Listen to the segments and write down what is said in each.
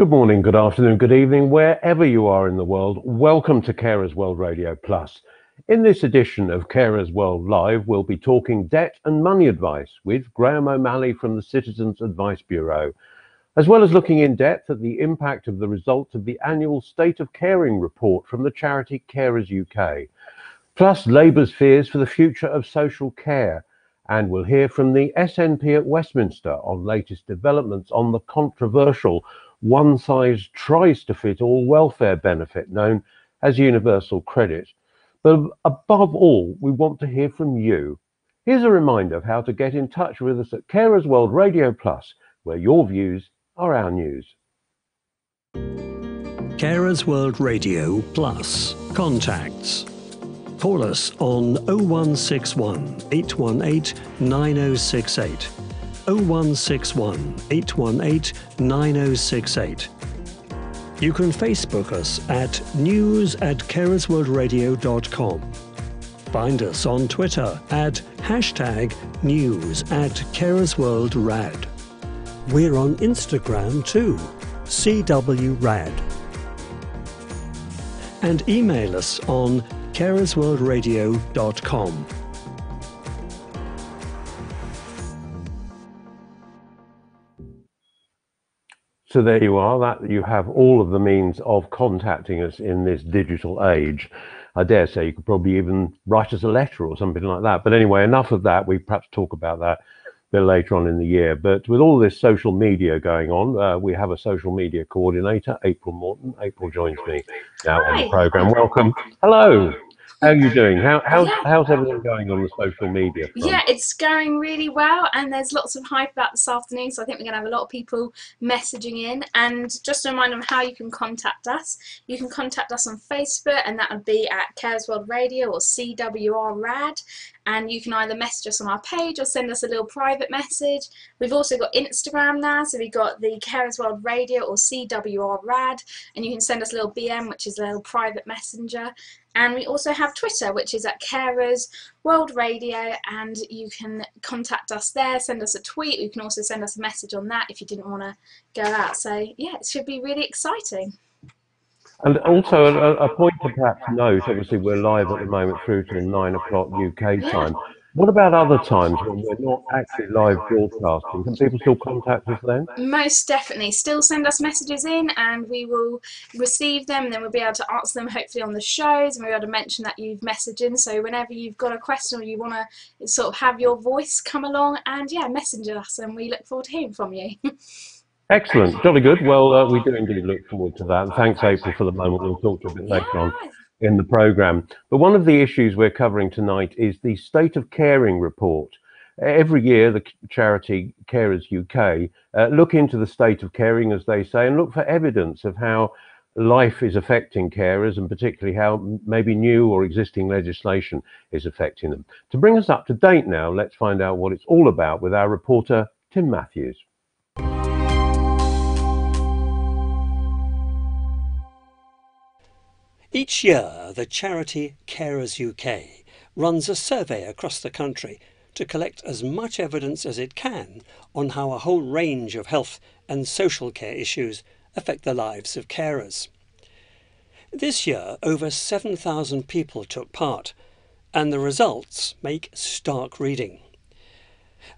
Good morning, good afternoon, good evening, wherever you are in the world. Welcome to Carers World Radio Plus. In this edition of Carers World Live, we'll be talking debt and money advice with Graham O'Malley from the Citizens Advice Bureau, as well as looking in depth at the impact of the results of the annual State of Caring report from the charity Carers UK, plus Labour's fears for the future of social care. And we'll hear from the SNP at Westminster on latest developments on the controversial one-size-tries-to-fit-all welfare benefit known as universal credit. But above all, we want to hear from you. Here's a reminder of how to get in touch with us at Carers World Radio Plus, where your views are our news. Carers World Radio Plus. Contacts. Call us on 0161 818 9068. 0161 818 9068. You can Facebook us at news@carersworldradio.com. Find us on Twitter at #news@carersworldrad. We're on Instagram too, CWRAD. And email us on carersworldradio.com. So there you are, that you have all of the means of contacting us in this digital age. I dare say you could probably even write us a letter or something like that. But anyway, enough of that. We perhaps talk about that a bit later on in the year. But with all this social media going on, we have a social media coordinator, April Morton. April joins me now on the programme. Welcome. Hello. How are you doing? How's everything going on the social media front? Yeah, it's going really well, and there's lots of hype about this afternoon, so I think we're going to have a lot of people messaging in. And just a reminder of how you can contact us. You can contact us on Facebook, and that would be at Carers World Radio or CWRRAD. And you can either message us on our page or send us a little private message. We've also got Instagram now, so we've got the Carers World Radio or CWRRAD, and you can send us a little BM, which is a little private messenger. And we also have Twitter, which is at Carers World Radio, and you can contact us there, send us a tweet. You can also send us a message on that if you didn't want to go out. So yeah, it should be really exciting. And also a point to perhaps note, obviously we're live at the moment through to 9 o'clock UK time. What about other times when we're not actually live broadcasting? Can people still contact us then? Most definitely. Still send us messages in and we will receive them, and then we'll be able to answer them hopefully on the shows, and we'll be able to mention that you've messaged in. So whenever you've got a question or you want to sort of have your voice come along, and yeah, message us, and we look forward to hearing from you. Excellent, jolly good. Well, we do indeed look forward to that. And thanks, April, for the moment. We'll talk to you a bit later on in the programme. But one of the issues we're covering tonight is the State of Caring report. Every year, the charity Carers UK look into the state of caring, as they say, and look for evidence of how life is affecting carers, and particularly how maybe new or existing legislation is affecting them. To bring us up to date now, let's find out what it's all about with our reporter, Tim Matthews. Each year, the charity Carers UK runs a survey across the country to collect as much evidence as it can on how a whole range of health and social care issues affect the lives of carers. This year, over 7,000 people took part, and the results make stark reading.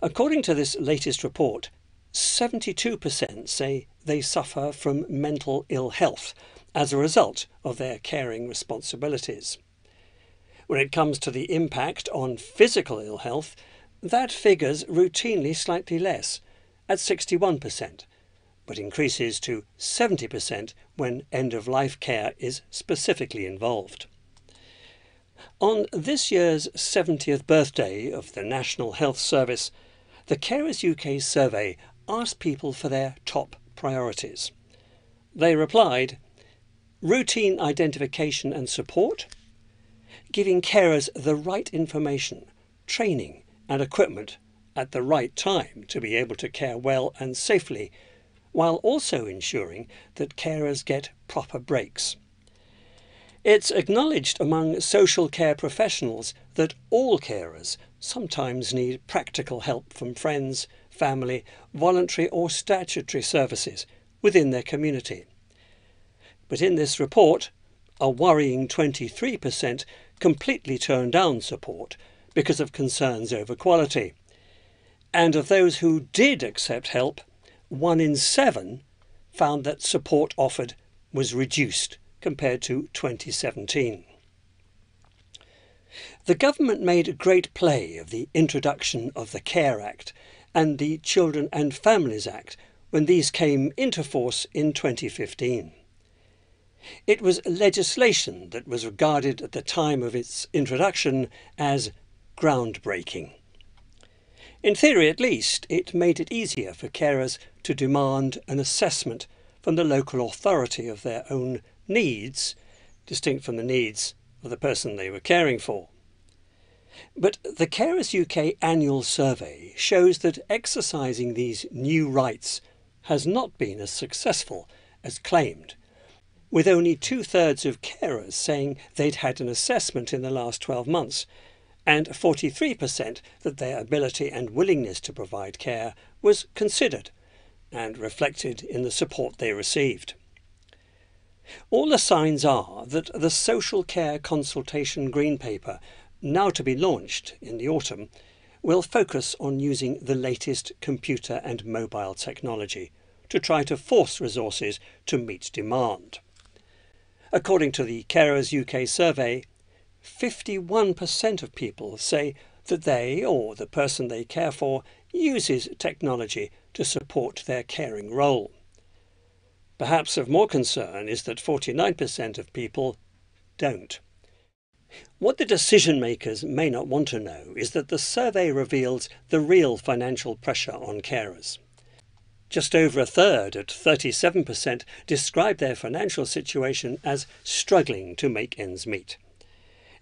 According to this latest report, 72% say they suffer from mental ill health as a result of their caring responsibilities. When it comes to the impact on physical ill health, that figure's routinely slightly less, at 61%, but increases to 70% when end-of-life care is specifically involved. On this year's 70th birthday of the National Health Service, the Carers UK survey asked people for their top priorities. They replied, routine identification and support, giving carers the right information, training and equipment at the right time to be able to care well and safely, while also ensuring that carers get proper breaks. It's acknowledged among social care professionals that all carers sometimes need practical help from friends, family, voluntary or statutory services, within their community. But in this report, a worrying 23% completely turned down support because of concerns over quality. And of those who did accept help, 1 in 7 found that support offered was reduced compared to 2017. The government made great play of the introduction of the Care Act and the Children and Families Act when these came into force in 2015. It was legislation that was regarded at the time of its introduction as groundbreaking. In theory at least, it made it easier for carers to demand an assessment from the local authority of their own needs, distinct from the needs of the person they were caring for. But the Carers UK annual survey shows that exercising these new rights has not been as successful as claimed, with only 2/3 of carers saying they'd had an assessment in the last 12 months, and 43% that their ability and willingness to provide care was considered and reflected in the support they received. All the signs are that the Social Care Consultation Green Paper, now to be launched in the autumn, will focus on using the latest computer and mobile technology to try to force resources to meet demand. According to the Carers UK survey, 51% of people say that they or the person they care for uses technology to support their caring role. Perhaps of more concern is that 49% of people don't. What the decision makers may not want to know is that the survey reveals the real financial pressure on carers. Just over 1/3, at 37%, describe their financial situation as struggling to make ends meet.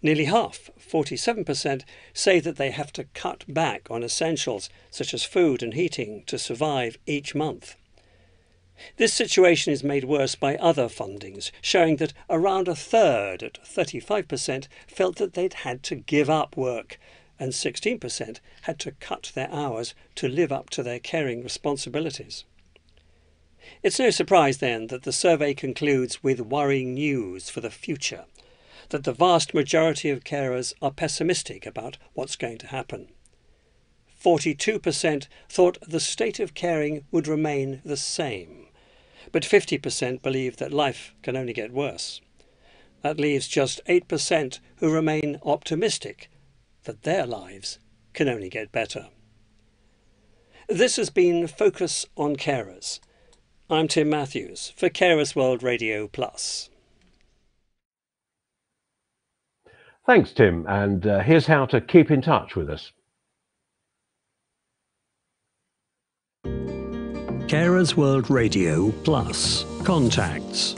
Nearly half, 47%, say that they have to cut back on essentials such as food and heating to survive each month. This situation is made worse by other fundings, showing that around 1/3, at 35%, felt that they'd had to give up work, and 16% had to cut their hours to live up to their caring responsibilities. It's no surprise then that the survey concludes with worrying news for the future, that the vast majority of carers are pessimistic about what's going to happen. 42% thought the state of caring would remain the same, but 50% believe that life can only get worse. That leaves just 8% who remain optimistic that their lives can only get better. This has been Focus on Carers. I'm Tim Matthews for Carers World Radio Plus. Thanks, Tim. And here's how to keep in touch with us. Carers World Radio Plus. Contacts.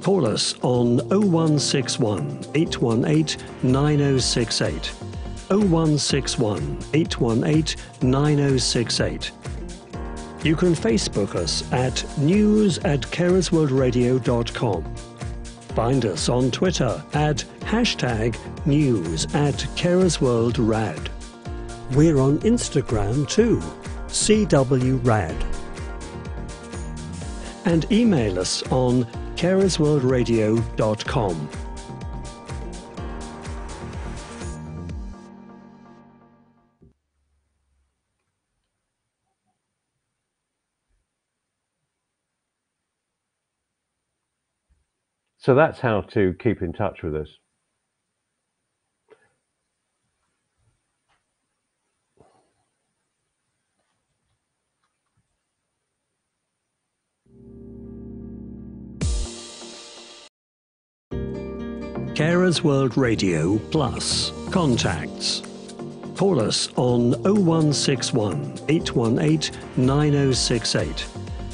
Call us on 0161 818 9068. 0161 818 9068. You can Facebook us at news@carersworldradio.com. Find us on Twitter at #news@carersworldrad. We're on Instagram too, CWRAD. And email us on carersworldradio.com. So that's how to keep in touch with us. Carers World Radio Plus. Contacts. Call us on 0161 818 9068.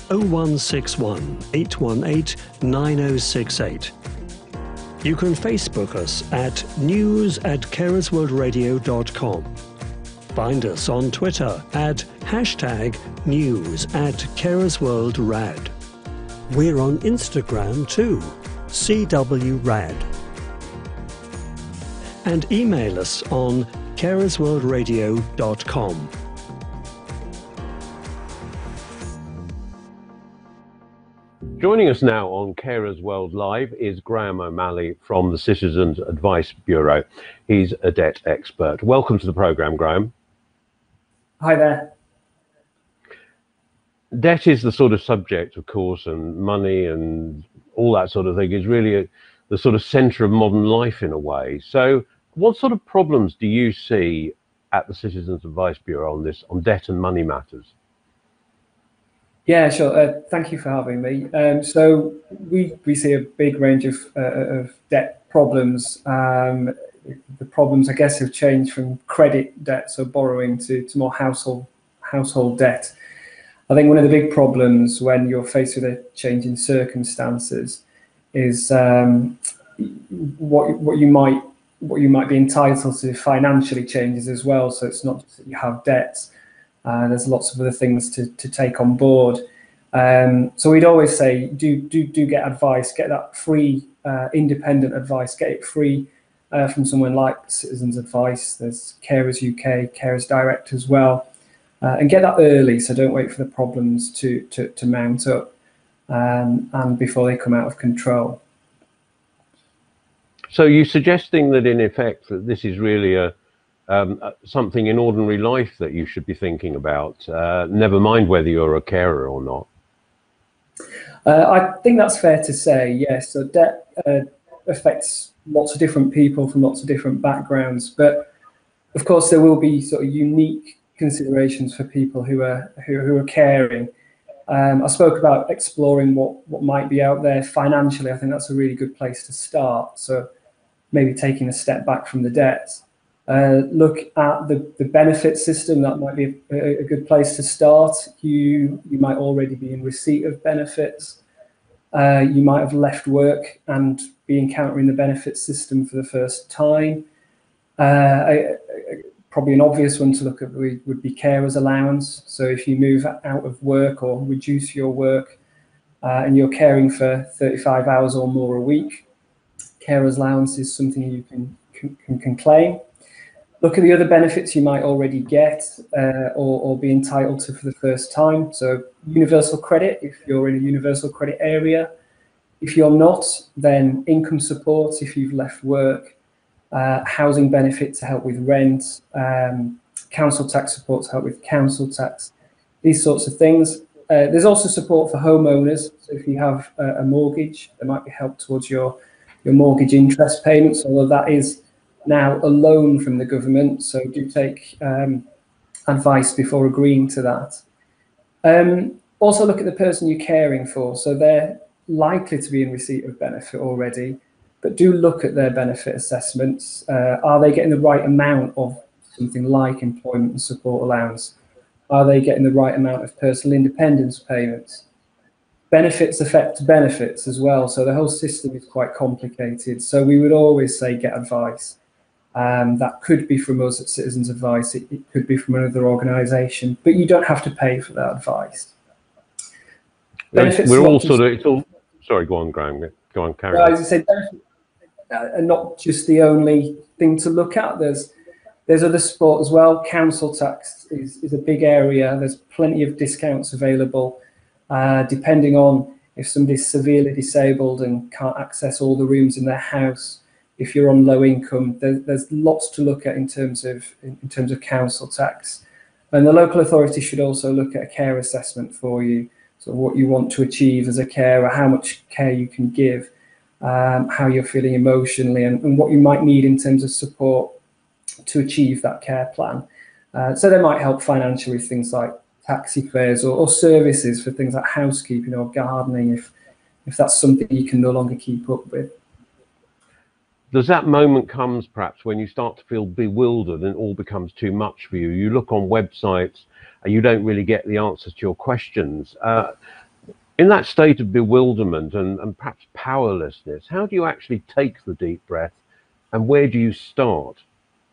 0161 818 9068. You can Facebook us at news@carersworldradio.com. Find us on Twitter at #news@carersworldrad. We're on Instagram too, CWRAD. And email us on carersworldradio.com. Joining us now on Carers World Live is Graham O'Malley from the Citizens Advice Bureau. He's a debt expert. Welcome to the programme, Graham. Hi there. Debt is the sort of subject, of course, and money and all that sort of thing is really the sort of centre of modern life in a way. So what sort of problems do you see at the Citizens Advice Bureau on debt and money matters? Yeah, sure. Thank you for having me. So we see a big range of debt problems. The problems, I guess, have changed from credit debt, so borrowing, to more household debt. I think one of the big problems when you're faced with a change in circumstances is what you might be entitled to financially changes as well. So it's not just that you have debts. There's lots of other things to take on board. So we'd always say, do get advice, get that free independent advice, get it free from someone like Citizens Advice. There's Carers UK, Carers Direct as well. And get that early, so don't wait for the problems to mount up and before they come out of control. So you're suggesting that in effect that this is really something in ordinary life that you should be thinking about, never mind whether you're a carer or not? I think that's fair to say, yes. So debt affects lots of different people from lots of different backgrounds, but of course there will be sort of unique considerations for people who are caring. I spoke about exploring what might be out there financially. I think that's a really good place to start. So maybe taking a step back from the debt. Look at the benefit system. That might be a good place to start. You might already be in receipt of benefits. You might have left work and be encountering the benefit system for the first time. Probably an obvious one to look at would be carers allowance. So if you move out of work or reduce your work and you're caring for 35 hours or more a week, carers allowance is something you can claim. Look at the other benefits you might already get or be entitled to for the first time. So universal credit, if you're in a universal credit area. If you're not, then income support if you've left work, housing benefit to help with rent, council tax support to help with council tax, these sorts of things. There's also support for homeowners. So if you have a mortgage, there might be help towards your mortgage interest payments, although that is now a loan from the government, so do take advice before agreeing to that. Also look at the person you're caring for. So they're likely to be in receipt of benefit already, but do look at their benefit assessments. Are they getting the right amount of something like employment and support allowance? Are they getting the right amount of personal independence payments? Benefits affect benefits as well, so the whole system is quite complicated. So we would always say get advice. That could be from us at Citizens Advice, it could be from another organisation, but you don't have to pay for that advice. We're all sort of, it's all, sorry, go on, Graham, go on, carry on. As I said, benefits are not just the only thing to look at. There's other support as well. Council tax is a big area. There's plenty of discounts available, depending on if somebody's severely disabled and can't access all the rooms in their house. If you're on low income, there's lots to look at in terms of council tax. And the local authority should also look at a care assessment for you. So what you want to achieve as a carer, how much care you can give, how you're feeling emotionally, and what you might need in terms of support to achieve that care plan. So they might help financially with things like taxi fares or services for things like housekeeping or gardening if that's something you can no longer keep up with. Does that moment comes perhaps when you start to feel bewildered and it all becomes too much for you? You look on websites and you don't really get the answers to your questions. In that state of bewilderment and perhaps powerlessness, how do you actually take the deep breath and where do you start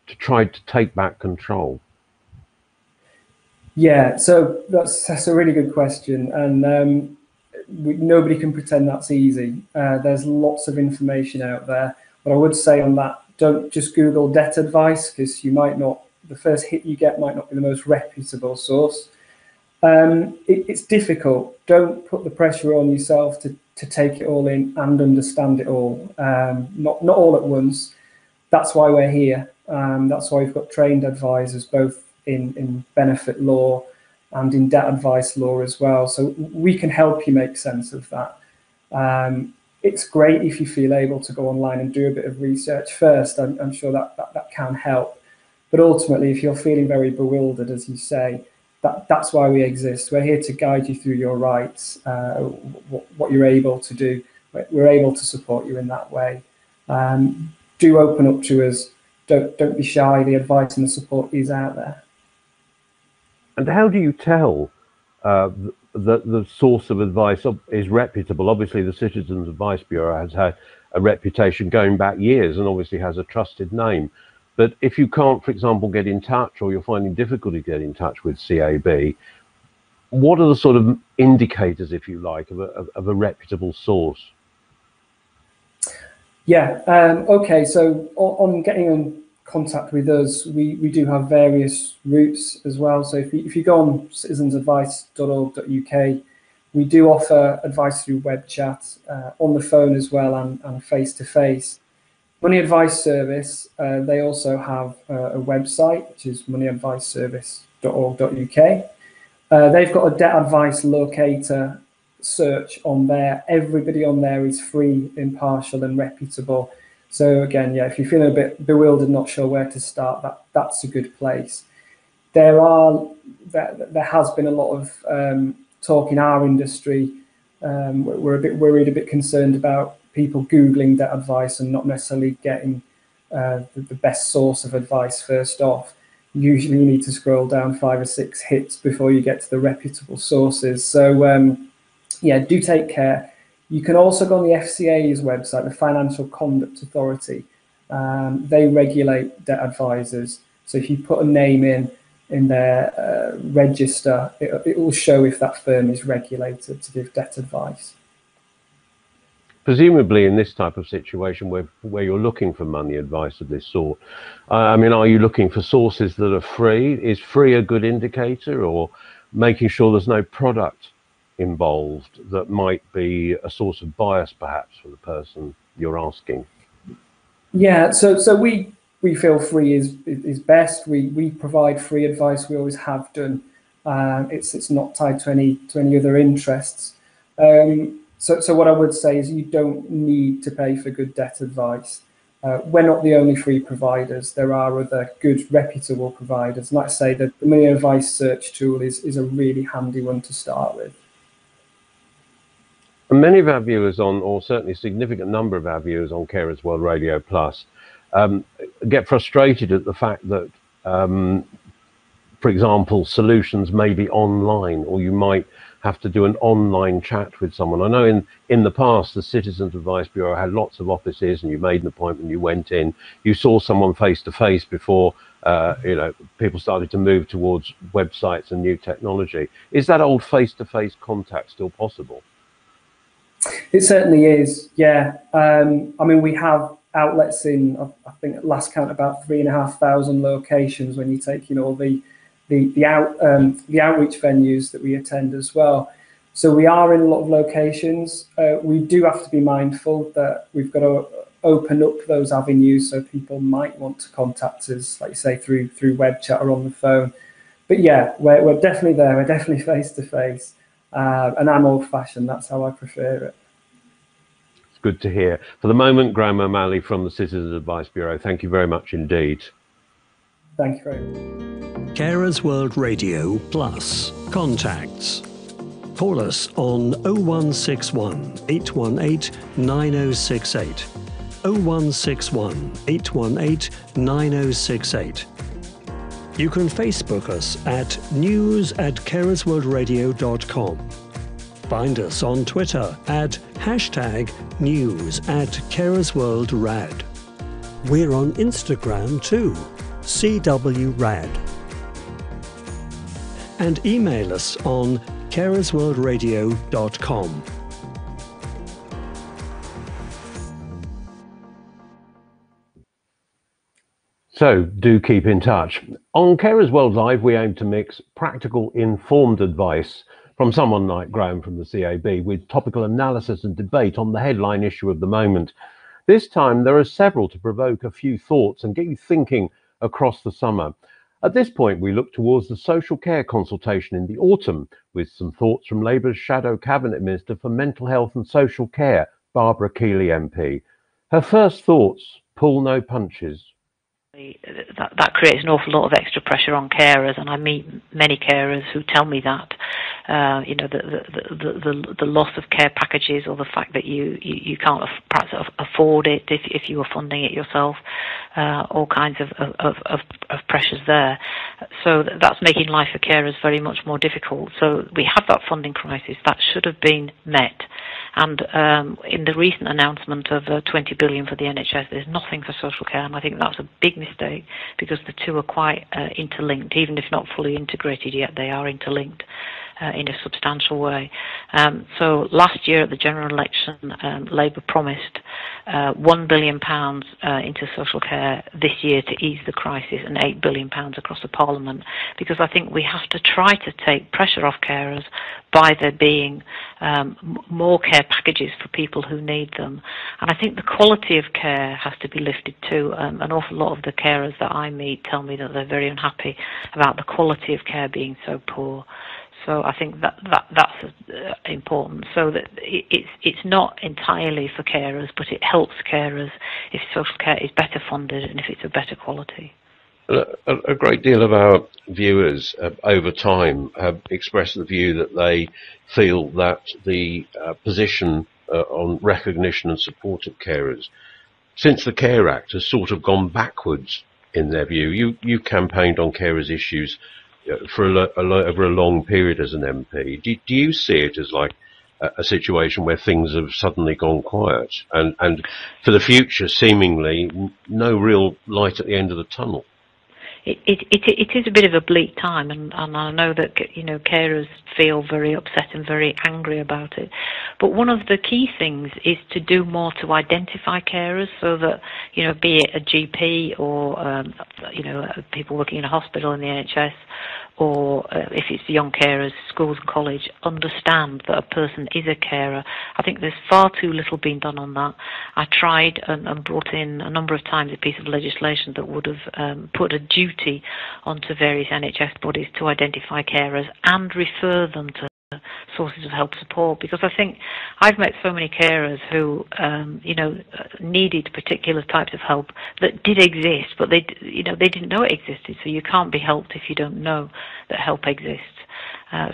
to try to take back control? Yeah, so that's a really good question, and nobody can pretend that's easy. There's lots of information out there. But I would say on that, don't just Google debt advice, because you might not, the first hit you get might not be the most reputable source. It's difficult. Don't put the pressure on yourself to take it all in and understand it all. Not all at once. That's why we're here. That's why we've got trained advisors, both in benefit law and in debt advice law as well. So we can help you make sense of that. It's great if you feel able to go online and do a bit of research first. I'm sure that can help. But ultimately, if you're feeling very bewildered, as you say, that's why we exist. We're here to guide you through your rights, what you're able to do. We're able to support you in that way. Do open up to us. Don't be shy. The advice and the support is out there. And how do you tell that the source of advice is reputable? Obviously, the Citizens Advice Bureau has had a reputation going back years and obviously has a trusted name. But if you can't, for example, get in touch, or you're finding difficulty getting in touch with CAB, what are the sort of indicators, if you like, of a reputable source? Yeah, okay, so on getting in contact with us, we do have various routes as well. So if you go on citizensadvice.org.uk, we do offer advice through web chat, on the phone as well, and face-to-face. Money Advice Service, they also have a website, which is moneyadviceservice.org.uk. They've got a debt advice locator search on there. Everybody on there is free, impartial and reputable. So again, yeah, if you're feeling a bit bewildered, not sure where to start, that's a good place. There has been a lot of talk in our industry. We're a bit worried, a bit concerned about people Googling debt advice and not necessarily getting the best source of advice first off. Usually you need to scroll down 5 or 6 hits before you get to the reputable sources. So yeah, do take care. You can also go on the FCA's website, the Financial Conduct Authority. They regulate debt advisors. So if you put a name in their register, it will show if that firm is regulated to give debt advice. Presumably in this type of situation where you're looking for money advice of this sort, I mean, are you looking for sources that are free? Is free a good indicator, or making sure there's no product involved that might be a source of bias perhaps for the person you're asking? Yeah, so we feel free is best. We provide free advice. We always have done. It's not tied to any other interests. So what I would say is you don't need to pay for good debt advice. We're not the only free providers. There are other good, reputable providers. And like I say, the Money Advice search tool is a really handy one to start with. And many of our viewers or certainly a significant number of our viewers on Carers World Radio Plus get frustrated at the fact that, for example, solutions may be online, or you might have to do an online chat with someone. I know in the past, the Citizens Advice Bureau had lots of offices, and you made an appointment, you went in, you saw someone face to face before people started to move towards websites and new technology. Is that old face-to-face contact still possible? It certainly is, yeah. I mean, we have outlets in, I think at last count, about 3,500 locations when you take in all the outreach venues that we attend as well. So we are in a lot of locations. We do have to be mindful that we've got to open up those avenues, so people might want to contact us, like you say, through web chat or on the phone. But yeah, we're definitely there. We're definitely face to face. And I'm old-fashioned. That's how I prefer it. It's good to hear. For the moment, Graham O'Malley from the Citizens Advice Bureau, thank you very much indeed. Thank you very much. Carers World Radio Plus. Contacts. Call us on 0161 818 9068. 0161 818 9068. You can Facebook us at news@carersworldradio.com. Find us on Twitter at #news@carersworldrad. We're on Instagram too, CWRAD. And email us on carersworldradio.com. So do keep in touch. On Carers World Live, we aim to mix practical, informed advice from someone like Graham from the CAB with topical analysis and debate on the headline issue of the moment. This time, there are several to provoke a few thoughts and get you thinking across the summer. At this point, we look towards the social care consultation in the autumn with some thoughts from Labour's Shadow Cabinet Minister for Mental Health and Social Care, Barbara Keeley MP. Her first thoughts: pull no punches. That creates an awful lot of extra pressure on carers, and I meet many carers who tell me that the loss of care packages, or the fact that you can't perhaps afford it if you were funding it yourself, all kinds of pressures there. So that's making life for carers very much more difficult. So we have that funding crisis that should have been met. And in the recent announcement of 20 billion for the NHS, there's nothing for social care, and I think that's a big mistake, because the two are quite interlinked. Even if not fully integrated yet, they are interlinked in a substantial way. So last year at the general election, Labour promised £1 billion into social care this year to ease the crisis, and £8 billion across the Parliament, because I think we have to try to take pressure off carers by there being more care packages for people who need them. And I think the quality of care has to be lifted too. An awful lot of the carers that I meet tell me that they're very unhappy about the quality of care being so poor. So I think that's important. So that it's not entirely for carers, but it helps carers if social care is better funded and if it's of better quality. A great deal of our viewers over time have expressed the view that they feel that the position on recognition and support of carers since the Care Act has sort of gone backwards in their view. You campaigned on carers issues for over a long period as an MP. Do you see it as like a situation where things have suddenly gone quiet and for the future seemingly no real light at the end of the tunnel? It is a bit of a bleak time, and I know that carers feel very upset and very angry about it. But one of the key things is to do more to identify carers, so that be it a GP or people working in a hospital in the NHS, or if it's young carers, schools and college, understand that a person is a carer. I think there's far too little being done on that. I tried and brought in a number of times a piece of legislation that would have put a duty onto various NHS bodies to identify carers and refer them to sources of help support, because I think I've met so many carers who needed particular types of help that did exist, but they didn't know it existed. So you can't be helped if you don't know that help exists.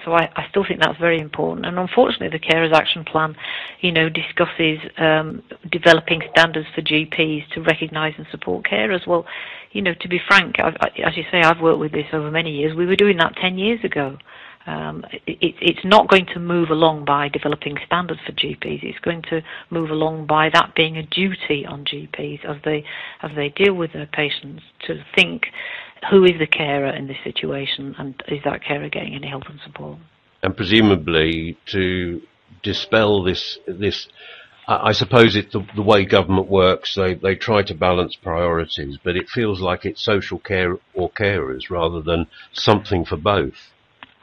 So I still think that's very important. And unfortunately, the Carers Action Plan, discusses developing standards for GPs to recognise and support carers. Well, to be frank, as you say, I've worked with this over many years. We were doing that 10 years ago. It's not going to move along by developing standards for GPs. It's going to move along by that being a duty on GPs as they deal with their patients, to think, who is the carer in this situation, and is that carer getting any help and support? And presumably to dispel this, I suppose it's the way government works. They try to balance priorities, but it feels like it's social care or carers rather than something for both.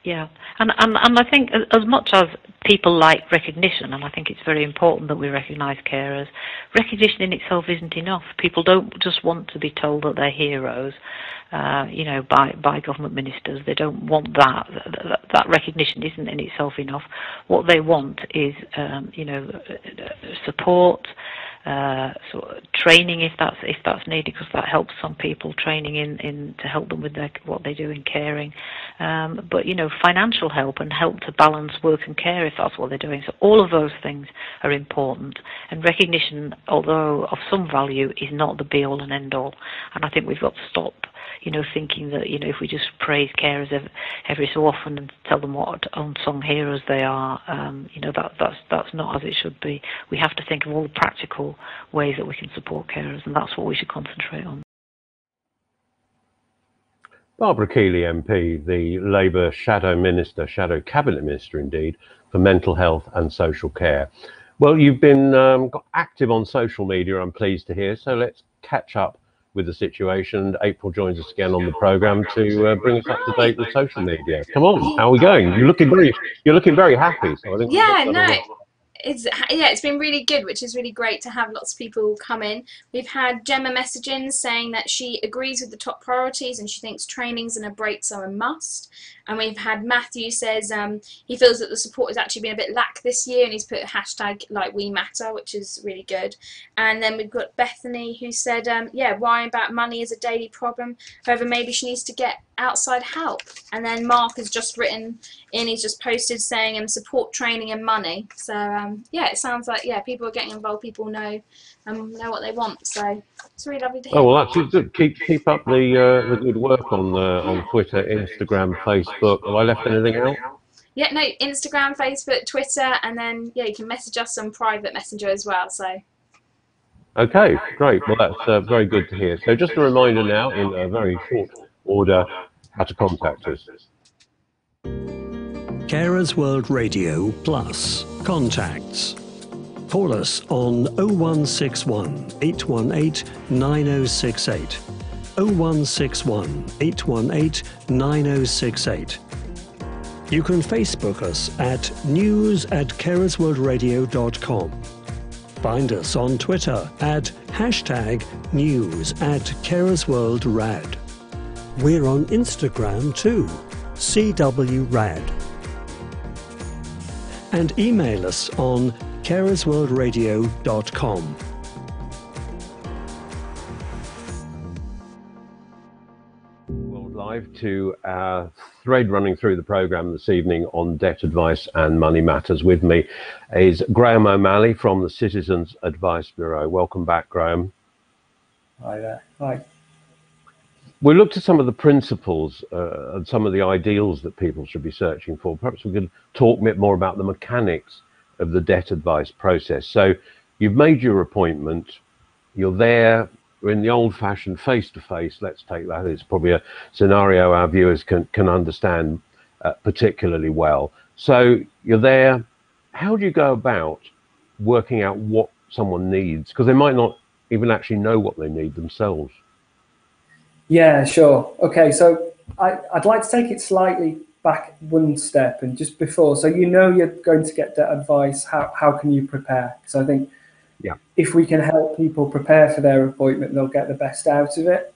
Yeah, and I think as much as people like recognition, and I think it's very important that we recognise carers, recognition in itself isn't enough. People don't just want to be told that they're heroes, by government ministers. They don't want that. That recognition isn't in itself enough. What they want is, support, training if that's needed, because that helps some people, training in to help them with what they do in caring, but financial help and help to balance work and care if that's what they're doing. So all of those things are important, and recognition, although of some value, is not the be all and end all. And I think we've got to stop thinking that if we just praise carers every so often and tell them what unsung heroes they are, that's not as it should be. We have to think of all the practical ways that we can support carers, and that's what we should concentrate on. Barbara Keeley MP, the Labour Shadow Cabinet Minister indeed, for Mental Health and Social Care. Well, you've been active on social media, I'm pleased to hear, so let's catch up with the situation. April joins us again on the program to bring us up to date with social media. Come on, how are we going? You're looking very happy. So I think Yeah, no, it's been really good, which is really great to have lots of people come in. We've had Gemma messaging saying that she agrees with the top priorities and she thinks trainings and a breaks are a must. And we've had Matthew says he feels that the support has actually been a bit lack this year, and he's put a hashtag like We Matter, which is really good. And then we've got Bethany who said, yeah, worrying about money is a daily problem. However, maybe she needs to get outside help. And then Mark has just written in, he's just posted saying support training and money. So yeah, it sounds like people are getting involved. People know what they want. So it's really lovely to hear. Oh well, that's good. Keep up the good work on Twitter, Instagram, Facebook. Have I left anything out? Yeah, no, Instagram, Facebook, Twitter, and then you can message us on private messenger as well. So. Okay, great. Well, that's very good to hear. So just a reminder now, in a very short order, how to contact us. Carers World Radio Plus contacts. Call us on 0161 818 9068. 0161 818 9068. You can Facebook us at news@carersworldradio.com. Find us on Twitter at #news@carersworldrad. We're on Instagram too, CWRAD. And email us on carersworldradio.com. Live to our thread running through the programme this evening on debt advice and money matters. With me is Graham O'Malley from the Citizens Advice Bureau. Welcome back, Graham. Hi there. Hi. We looked at some of the principles and some of the ideals that people should be searching for. Perhaps we could talk a bit more about the mechanics of the debt advice process. So you've made your appointment, you're there, we're in the old-fashioned face-to-face, let's take that. It's probably a scenario our viewers can understand particularly well. So you're there. How do you go about working out what someone needs? Because they might not even actually know what they need themselves. Yeah, sure. Okay, so I'd like to take it slightly back one step and just before. So you're going to get debt advice. How can you prepare? Because I think if we can help people prepare for their appointment, they'll get the best out of it.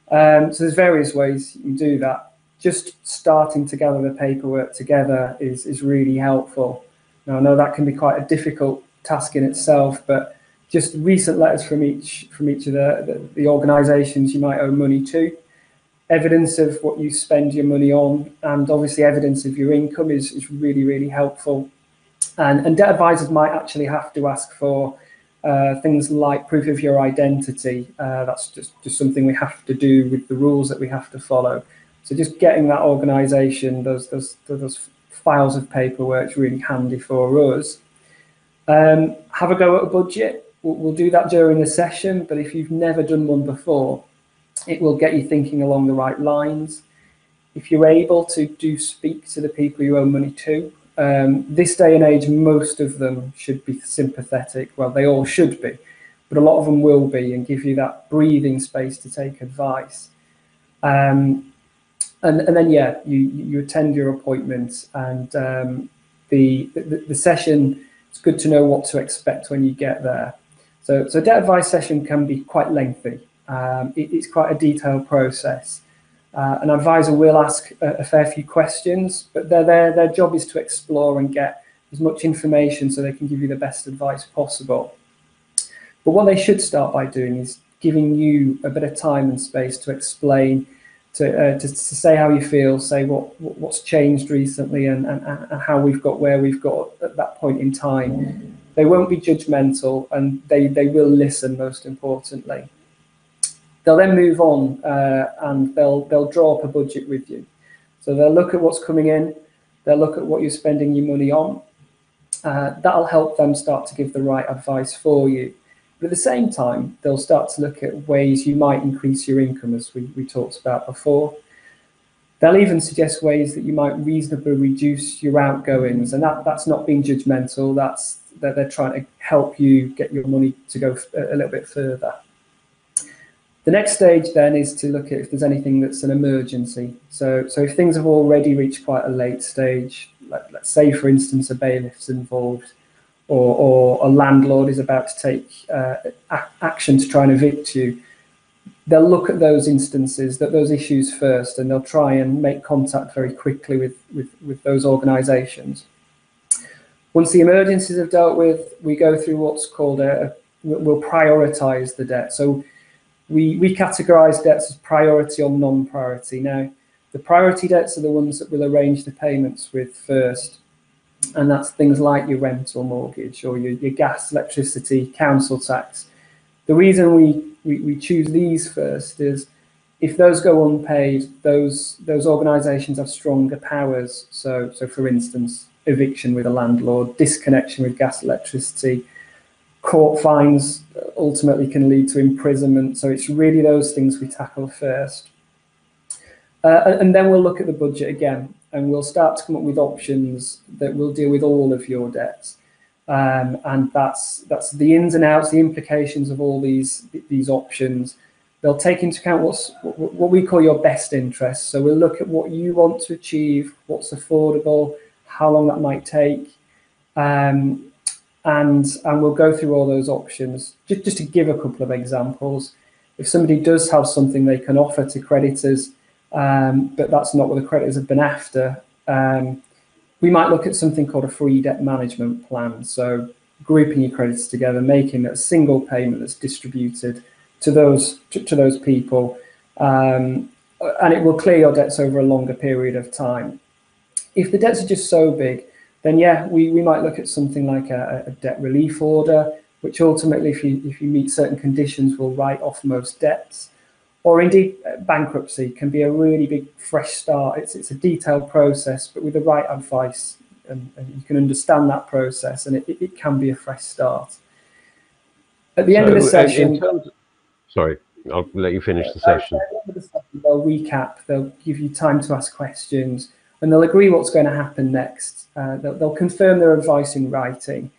So there's various ways you can do that. Just starting to gather the paperwork together is really helpful. Now I know that can be quite a difficult task in itself, but just recent letters from each of the organisations you might owe money to, evidence of what you spend your money on, and obviously evidence of your income is really, really helpful. And debt advisors might actually have to ask for things like proof of your identity. That's just something we have to do with the rules that we have to follow. So just getting that organisation, those files of paperwork is really handy for us. Have a go at a budget. We'll do that during the session, but if you've never done one before, it will get you thinking along the right lines. If you're able to speak to the people you owe money to, this day and age, most of them should be sympathetic. Well, they all should be, but a lot of them will be and give you that breathing space to take advice. And then, you attend your appointment, and the session, it's good to know what to expect when you get there. So debt advice session can be quite lengthy. It's quite a detailed process. An advisor will ask a fair few questions, but their job is to explore and get as much information so they can give you the best advice possible. But what they should start by doing is giving you a bit of time and space to explain, to say how you feel, say what's changed recently, and how we've got where we've got at that point in time. They won't be judgmental, and they will listen, most importantly. They'll then move on and they'll draw up a budget with you. So they'll look at what's coming in, they'll look at what you're spending your money on. That'll help them start to give the right advice for you. But at the same time, they'll start to look at ways you might increase your income, as we talked about before. They'll even suggest ways that you might reasonably reduce your outgoings, and that's not being judgmental, that's that they're trying to help you get your money to go a little bit further. The next stage then is to look at if there's anything that's an emergency. So if things have already reached quite a late stage, let's say for instance a bailiff's involved, or a landlord is about to take action to try and evict you, they'll look at those instances, those issues first, and they'll try and make contact very quickly with those organisations. Once the emergencies are dealt with, we go through what's called we'll prioritise the debt. So we categorise debts as priority or non-priority. Now, the priority debts are the ones that we'll arrange the payments with first, and that's things like your rent or mortgage, or your gas, electricity, council tax. The reason we choose these first is if those go unpaid, those organisations have stronger powers. So for instance, eviction with a landlord, disconnection with gas, electricity, court fines ultimately can lead to imprisonment. So it's really those things we tackle first. And then we'll look at the budget again, and we'll start to come up with options that will deal with all of your debts. And that's the ins and outs, the implications of all these options. They'll take into account what we call your best interest. So we'll look at what you want to achieve, what's affordable, how long that might take, and we'll go through all those options. Just to give a couple of examples, if somebody does have something they can offer to creditors, but that's not what the creditors have been after, we might look at something called a free debt management plan. So grouping your creditors together, making a single payment that's distributed to those people, and it will clear your debts over a longer period of time. If the debts are just so big, then yeah, we might look at something like a debt relief order, which ultimately, if you meet certain conditions, will write off most debts. Or indeed, bankruptcy can be a really big fresh start. It's a detailed process, but with the right advice, and you can understand that process, and it can be a fresh start. At the end of the session, sorry, I'll let you finish the session. At the end of the session, they'll recap, they'll give you time to ask questions, and they'll agree what's going to happen next. They'll confirm their advice in writing.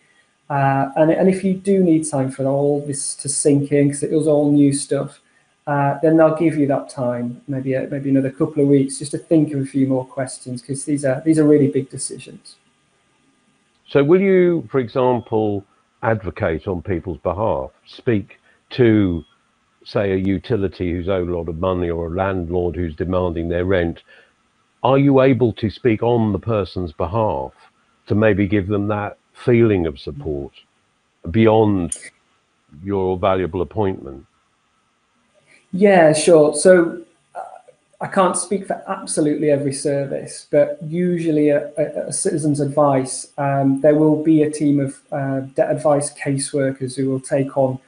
And if you do need time for all this to sink in, because it was all new stuff, then they'll give you that time, maybe another couple of weeks, just to think of a few more questions, because these are really big decisions. So will you, for example, advocate on people's behalf, speak to, say, a utility who's owed a lot of money, or a landlord who's demanding their rent? Are you able to speak on the person's behalf to maybe give them that feeling of support beyond your valuable appointment? Yeah, sure. So I can't speak for absolutely every service, but usually a citizen's advice, there will be a team of debt advice caseworkers who will take on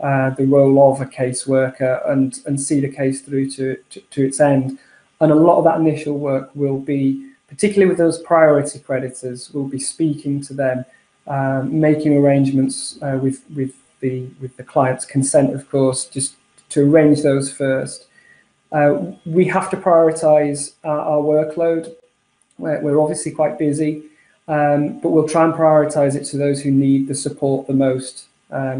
the role of a caseworker and see the case through to its end. And a lot of that initial work will be, particularly with those priority creditors, we'll be speaking to them, making arrangements with the client's consent, of course, just to arrange those first. We have to prioritise our workload. We're obviously quite busy, but we'll try and prioritise it to those who need the support the most.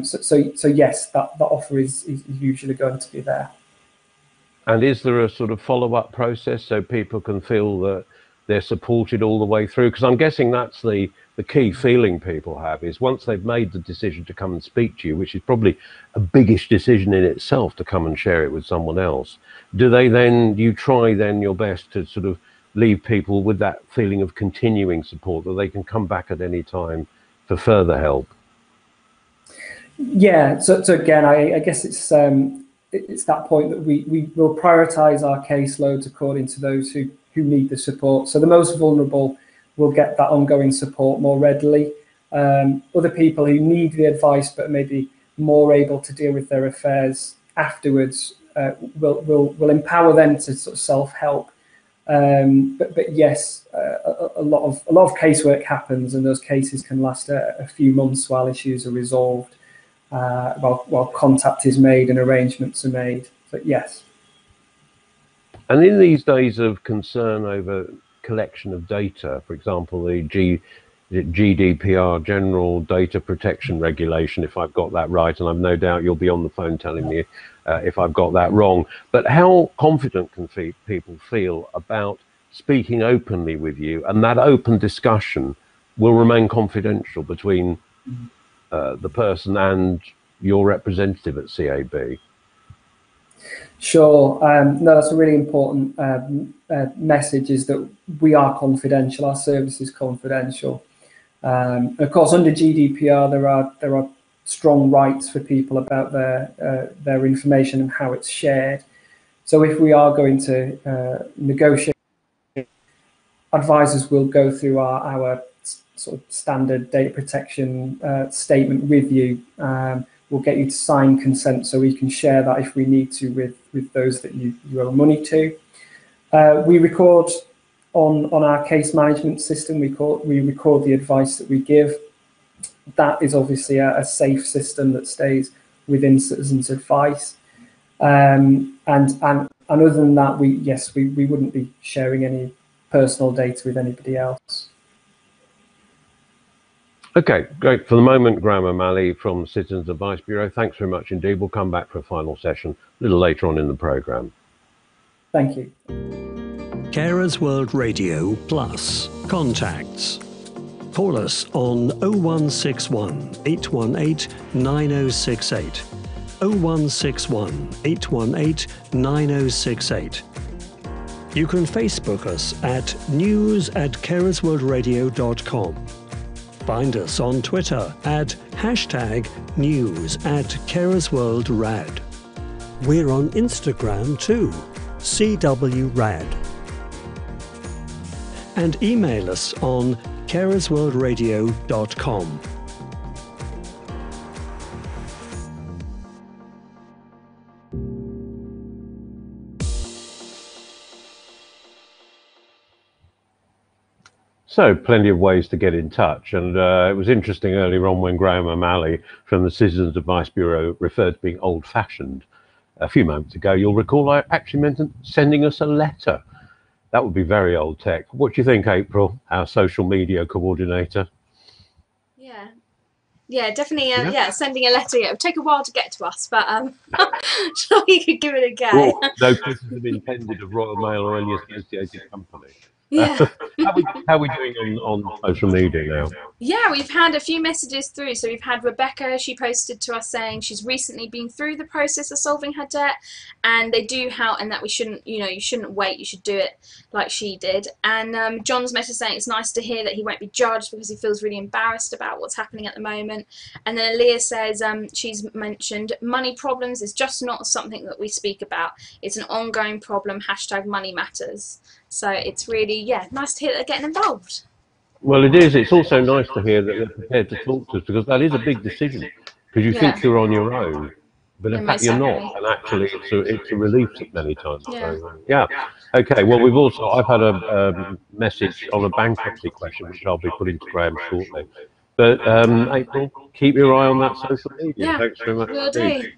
So yes, that offer is usually going to be there. And is there a sort of follow-up process so people can feel that they're supported all the way through? Because I'm guessing that's the key feeling people have, is once they've made the decision to come and speak to you, which is probably a biggish decision in itself to come and share it with someone else, do you try then your best to sort of leave people with that feeling of continuing support, that they can come back at any time for further help? Yeah, so again, I guess it's that point that we will prioritise our caseloads according to those who need the support. So the most vulnerable will get that ongoing support more readily. Other people who need the advice but maybe more able to deal with their affairs afterwards, will empower them to sort of self-help. But yes, a lot of casework happens, and those cases can last a few months while issues are resolved, while contact is made and arrangements are made. But yes. And in these days of concern over collection of data, for example, the GDPR, General Data Protection Regulation, if I've got that right, and I've no doubt you'll be on the phone telling me if I've got that wrong. But how confident can people feel about speaking openly with you, and that open discussion will remain confidential between the person and your representative at CAB? Sure. No, that's a really important message, is that we are confidential. Our service is confidential. Of course, under GDPR, there are strong rights for people about their information and how it's shared. So if we are going to negotiate, advisors will go through our sort of standard data protection statement with you. We'll get you to sign consent so we can share that if we need to with those that you owe money to. We record on our case management system. We record the advice that we give. That is obviously a safe system that stays within citizens' advice. And other than that, we wouldn't be sharing any personal data with anybody else. Okay, great. For the moment, Graham O'Malley from the Citizens Advice Bureau, thanks very much indeed. We'll come back for a final session a little later on in the programme. Thank you. Carers World Radio Plus. Contacts. Call us on 0161 818 9068. 0161 818 9068. You can Facebook us at news@carersworldradio.com. Find us on Twitter at #news@carersworldrad. We're on Instagram too, CWRAD. And email us on carersworldradio.com. So plenty of ways to get in touch, and it was interesting earlier on when Graham O'Malley from the Citizens Advice Bureau referred to being old-fashioned a few moments ago. You'll recall I actually meant sending us a letter. That would be very old tech. What do you think, April, our social media coordinator? Yeah, definitely. Sending a letter. It would take a while to get to us, but sure you could give it a go. Well, no criticism intended of Royal Mail or any associated company. Yeah. How are we doing on social media now? Yeah, we've had a few messages through. So we've had Rebecca, she posted to us saying she's recently been through the process of solving her debt, and they do help, and that we shouldn't, you shouldn't wait, you should do it like she did. And John's message saying it's nice to hear that he won't be judged because he feels really embarrassed about what's happening at the moment. And then Aaliyah says she's mentioned money problems is just not something that we speak about. It's an ongoing problem, #money matters. So it's really, nice to hear that they're getting involved. Well, it is. It's also nice to hear that they're prepared to talk to us, because that is a big decision. Because you think you're on your own, but in fact you're not. And actually, it's a relief many times. Yeah. So, Okay. Well, I've had a message on a bankruptcy question, which I'll be putting to Graham shortly. But April, keep your eye on that social media. Yeah, Thanks very much. will do.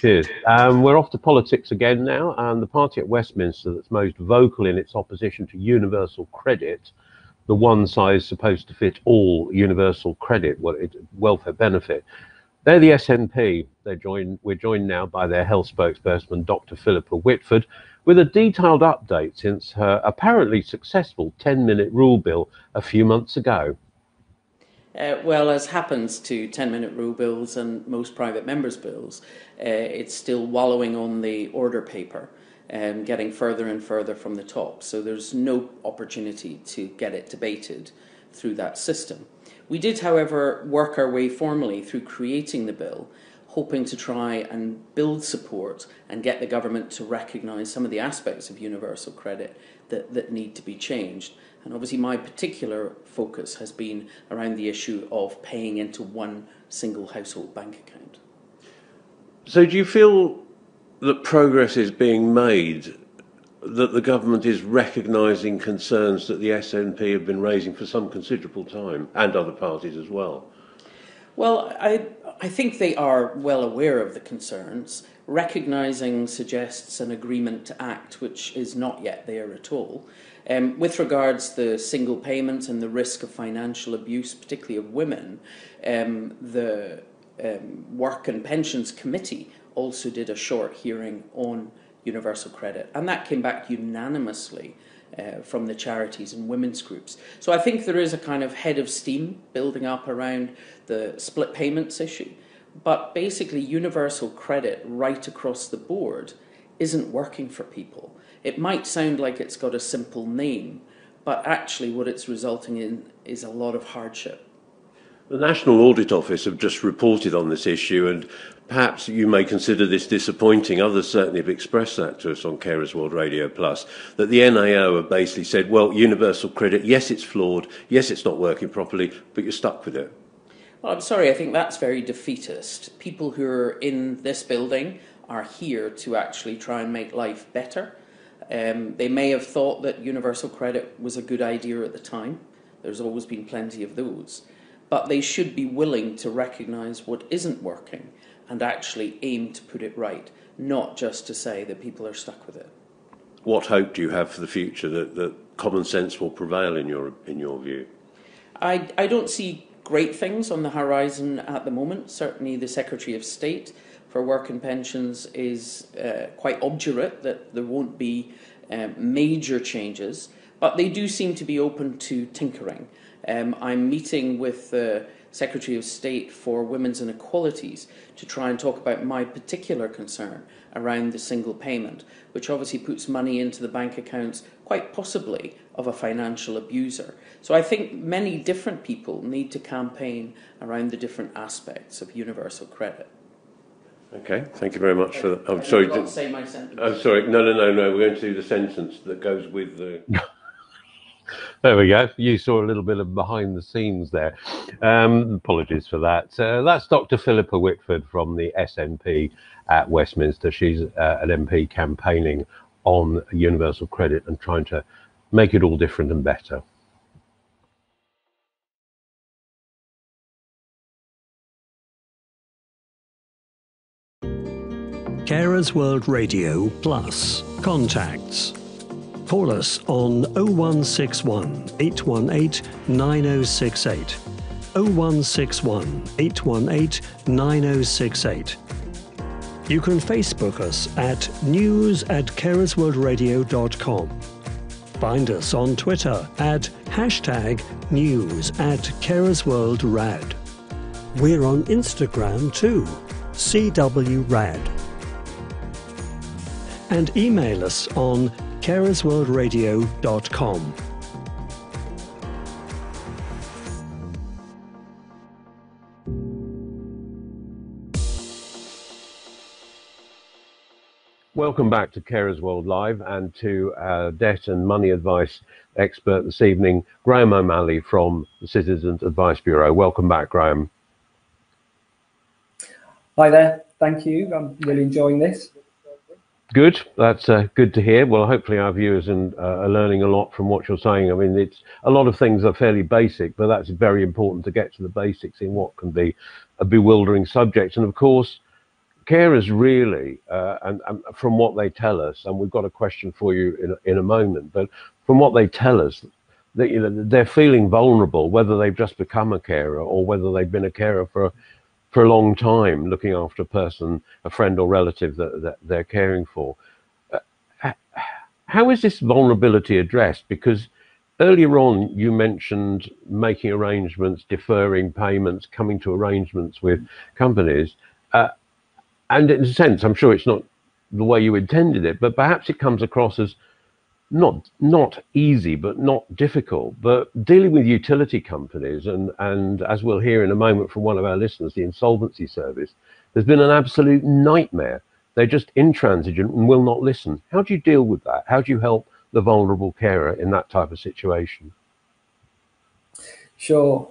Cheers. We're off to politics again now, and the party at Westminster that's most vocal in its opposition to universal credit, the one size supposed to fit all universal credit, welfare benefit, they're the SNP. We're joined now by their health spokesperson, Dr. Philippa Whitford, with a detailed update since her apparently successful 10-minute rule bill a few months ago. Well, as happens to 10-minute rule bills and most private members' bills, it's still wallowing on the order paper, getting further and further from the top. So there's no opportunity to get it debated through that system. We did, however, work our way formally through creating the bill, hoping to try and build support and get the government to recognise some of the aspects of universal credit that need to be changed. And obviously my particular focus has been around the issue of paying into one single household bank account. So do you feel that progress is being made, that the government is recognising concerns that the SNP have been raising for some considerable time, and other parties as well? Well, I think they are well aware of the concerns. Recognising suggests an agreement to act, which is not yet there at all. With regards to the single payment and the risk of financial abuse, particularly of women, the Work and Pensions Committee also did a short hearing on universal credit, and that came back unanimously from the charities and women's groups. So I think there is a kind of head of steam building up around the split payments issue, but basically universal credit right across the board isn't working for people. It might sound like it's got a simple name, but actually what it's resulting in is a lot of hardship. The National Audit Office have just reported on this issue, and perhaps you may consider this disappointing. Others certainly have expressed that to us on Carers World Radio Plus, that the NAO have basically said, well, universal credit, yes, it's flawed, yes, it's not working properly, but you're stuck with it. Well, I'm sorry, I think that's very defeatist. People who are in this building are here to actually try and make life better. They may have thought that universal credit was a good idea at the time. There's always been plenty of those. But they should be willing to recognise what isn't working and actually aim to put it right, not just to say that people are stuck with it. What hope do you have for the future that common sense will prevail in your view? I don't see great things on the horizon at the moment. Certainly the Secretary of State for Work and Pensions is quite obdurate that there won't be major changes, but they do seem to be open to tinkering. I'm meeting with the Secretary of State for Women's Inequalities to try and talk about my particular concern around the single payment, which obviously puts money into the bank accounts, quite possibly, of a financial abuser. So I think many different people need to campaign around the different aspects of universal credit. Okay, thank you very much for that. I'm sorry. Not say my sentence. I'm sorry. No. We're going to do the sentence that goes with the... There we go. You saw a little bit of behind the scenes there. Apologies for that. That's Dr. Philippa Whitford from the SNP at Westminster. She's an MP campaigning on universal credit and trying to make it all different and better. Carers World Radio Plus. Contacts. Call us on 0161 818 9068. 0161 818 9068. You can Facebook us at news@carersworldradio.com. Find us on Twitter at #news@carersworldrad. We're on Instagram too, CWRAD. And email us on carersworldradio.com. Welcome back to Carers World Live and to our debt and money advice expert this evening, Graham O'Malley from the Citizens Advice Bureau. Welcome back, Graham. Hi there. Thank you. I'm really enjoying this. Good. That's good to hear. Well, hopefully our viewers are learning a lot from what you're saying. I mean, it's a lot of things are fairly basic, but that's very important to get to the basics in what can be a bewildering subject. And of course, carers really, and from what they tell us, and we've got a question for you in a moment, but from what they tell us, that they're feeling vulnerable, whether they've just become a carer or whether they've been a carer for a long time, looking after a person, a friend or relative that they're caring for. How is this vulnerability addressed? Because earlier on you mentioned making arrangements, deferring payments, coming to arrangements with companies. And in a sense, I'm sure it's not the way you intended it, but perhaps it comes across as not easy, but not difficult. But dealing with utility companies, and as we'll hear in a moment from one of our listeners, the insolvency service, there's been an absolute nightmare. They're just intransigent and will not listen. How do you deal with that? How do you help the vulnerable carer in that type of situation? Sure.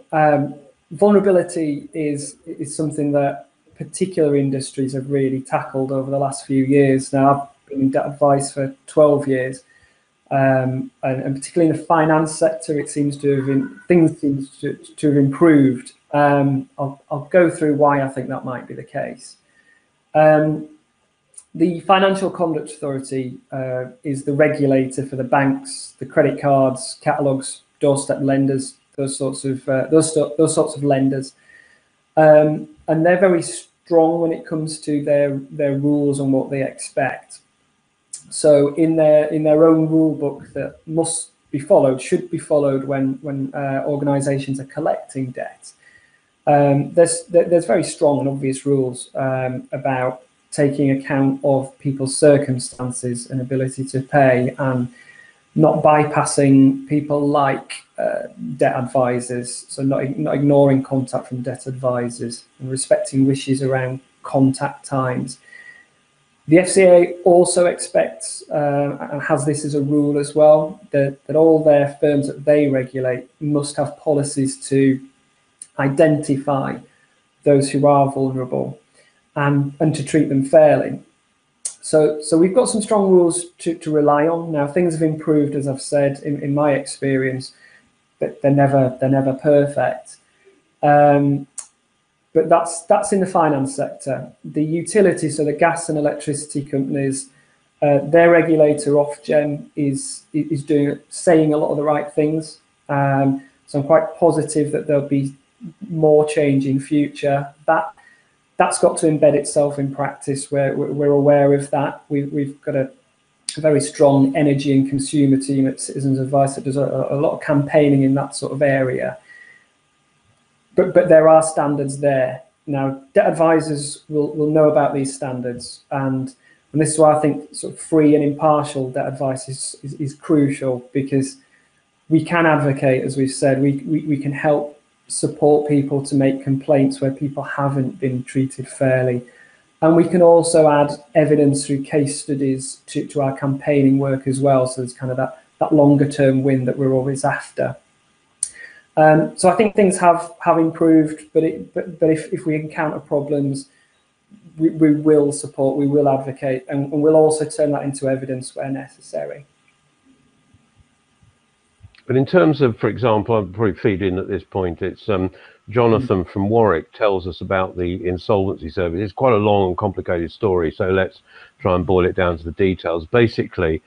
Vulnerability is something that particular industries have really tackled over the last few years. Now, I've been in debt advice for 12 years. And particularly in the finance sector, it seems to have things seem to have improved I'll go through why I think that might be the case. The Financial Conduct Authority is the regulator for the banks, the credit cards, catalogues, doorstep lenders, those sorts of lenders, and they're very strong when it comes to their rules and what they expect. So in their own rule book that must be followed, should be followed when organisations are collecting debt. There's very strong and obvious rules about taking account of people's circumstances and ability to pay, and not bypassing people like debt advisors, so not ignoring contact from debt advisors, and respecting wishes around contact times. The FCA also expects, and has this as a rule as well, that all their firms that they regulate must have policies to identify those who are vulnerable and to treat them fairly. So we've got some strong rules to rely on. Now, things have improved, as I've said, in my experience, but they're never perfect. But that's in the finance sector. The utilities, so the gas and electricity companies, their regulator Ofgem is saying a lot of the right things. So I'm quite positive that there'll be more change in future. That's got to embed itself in practice. We're aware of that. We've got a very strong energy and consumer team at Citizens Advice that does a lot of campaigning in that sort of area. But there are standards there. Now, debt advisors will know about these standards, and this is why I think sort of free and impartial debt advice is crucial, because we can advocate, as we've said, we can help support people to make complaints where people haven't been treated fairly. And we can also add evidence through case studies to our campaigning work as well. So there's kind of that longer term win that we're always after. So I think things have improved, but if we encounter problems, we will support, we will advocate, and we'll also turn that into evidence where necessary. But in terms of, for example, I'll probably feed in at this point, it's Jonathan from Warwick tells us about the insolvency service. It's quite a long and complicated story, so let's try and boil it down to the details. Basically,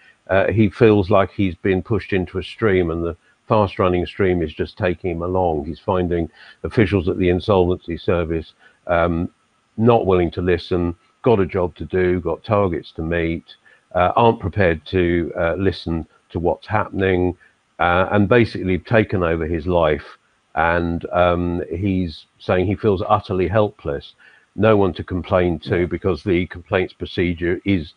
he feels like he's been pushed into a stream, and the fast running stream is just taking him along. He's finding officials at the insolvency service not willing to listen, got a job to do, got targets to meet, aren't prepared to listen to what's happening, and basically taken over his life. And he's saying he feels utterly helpless, no one to complain to, because the complaints procedure is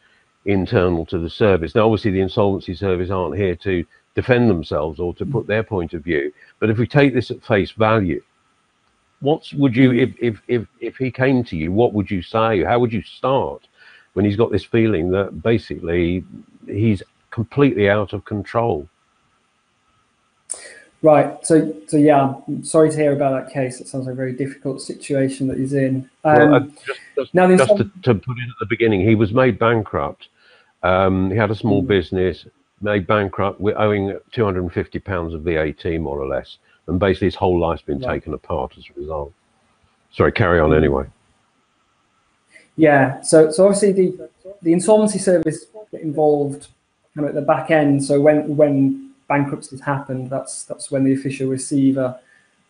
internal to the service. Now, obviously, the insolvency service aren't here to defend themselves or to put their point of view. But if we take this at face value, what would you, if he came to you, what would you say? How would you start when he's got this feeling that basically he's completely out of control? Right. So yeah, I'm sorry to hear about that case. It sounds like a very difficult situation that he's in. Well, just to put it at the beginning, he was made bankrupt. He had a small business, made bankrupt, we're owing £250 of VAT, more or less. And basically his whole life's been taken apart as a result. Sorry, carry on anyway. Yeah, so obviously the insolvency service get involved kind of at the back end. So when bankruptcies happened, that's when the official receiver